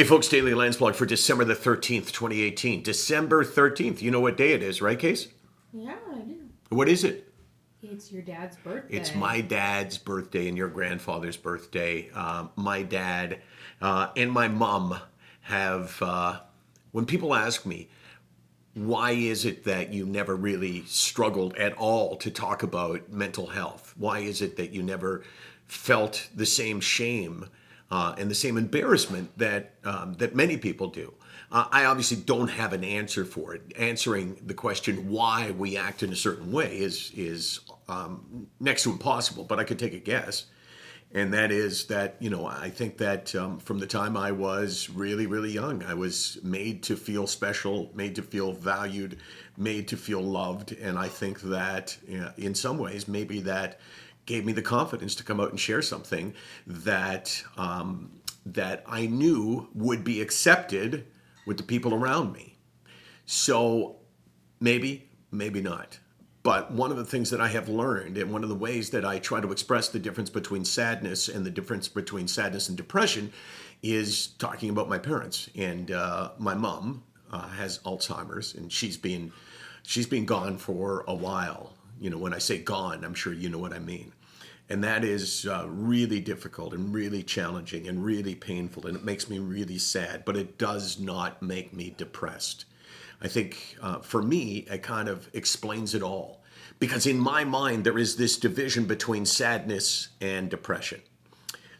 Hey folks, Daily Landsblog for December the 13th, 2018. December 13th. You know what day it is, right, Case? Yeah, I do. What is it? It's your dad's birthday. It's my dad's birthday and your grandfather's birthday. My dad and my mom have, when people ask me, why is it that you never really struggled at all to talk about mental health? Why is it that you never felt the same shame and the same embarrassment that many people do? I obviously don't have an answer for it. Answering the question why we act in a certain way is next to impossible, but I could take a guess. And that is that, I think that from the time I was really, really young, I was made to feel special, made to feel valued, made to feel loved. And I think that in some ways, maybe that gave me the confidence to come out and share something that that I knew would be accepted with the people around me. So maybe, maybe not. But one of the things that I have learned, and one of the ways that I try to express the difference between sadness and the difference between sadness and depression, is talking about my parents. And my mom has Alzheimer's, and she's been gone for a while. When I say gone, I'm sure you know what I mean. And that is really difficult and really challenging and really painful, and it makes me really sad. But it does not make me depressed. I think for me, it kind of explains it all. Because in my mind, there is this division between sadness and depression.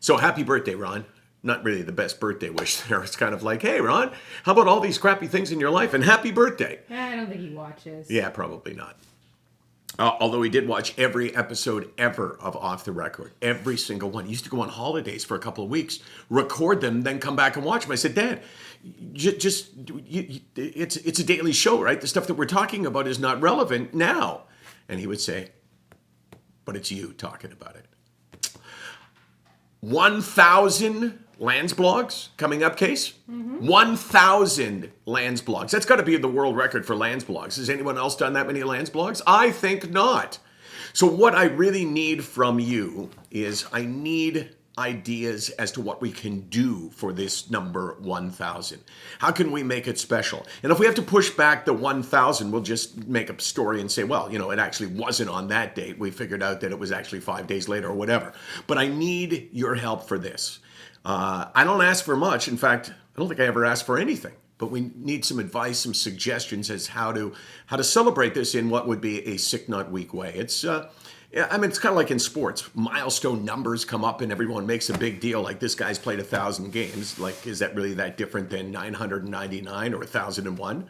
So happy birthday, Ron. Not really the best birthday wish there. It's kind of like, hey, Ron, how about all these crappy things in your life and happy birthday? I don't think he watches. Yeah, probably not. Although he did watch every episode ever of Off the Record. Every single one. He used to go on holidays for a couple of weeks, record them, then come back and watch them. I said, Dad, it's a daily show, right? The stuff that we're talking about is not relevant now. And he would say, but it's you talking about it. 1,000 Landsblogs coming up, Case? Mm-hmm. 1,000 Landsblogs. That's got to be the world record for Landsblogs. Has anyone else done that many Landsblogs? I think not. So what I really need from you is I need ideas as to what we can do for this number 1,000. How can we make it special? And if we have to push back the 1,000, we'll just make up a story and say, well, it actually wasn't on that date. We figured out that it was actually 5 days later or whatever. But I need your help for this. I don't ask for much. In fact, I don't think I ever ask for anything. But we need some advice, some suggestions as how to celebrate this in what would be a SickNotWeak way. It's it's kind of like in sports. Milestone numbers come up and everyone makes a big deal. Like, this guy's played 1,000 games. Like, is that really that different than 999 or 1,001?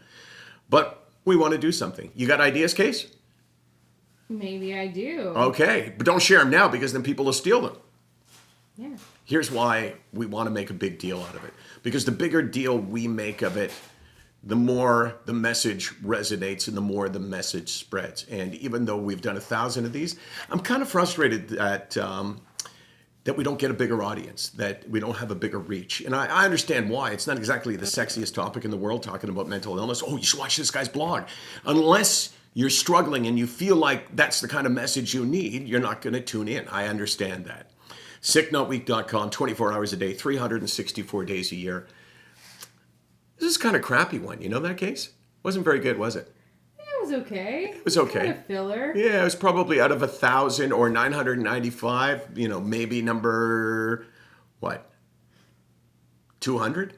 But we want to do something. You got ideas, Case? Maybe I do. Okay, but don't share them now because then people will steal them. Yeah. Here's why we want to make a big deal out of it. Because the bigger deal we make of it, the more the message resonates and the more the message spreads. And even though we've done 1,000 of these, I'm kind of frustrated that we don't get a bigger audience, that we don't have a bigger reach. And I understand why. It's not exactly the sexiest topic in the world, talking about mental illness. Oh, you should watch this guy's blog. Unless you're struggling and you feel like that's the kind of message you need, you're not going to tune in. I understand that. SickNotWeak.com, 24 hours a day, 364 days a year. This is kind of crappy one. You know that, Case? Wasn't very good, was it? It was okay. It was okay. Kind of filler. Yeah, it was probably out of 1,000 or 995. Maybe number, what? 200?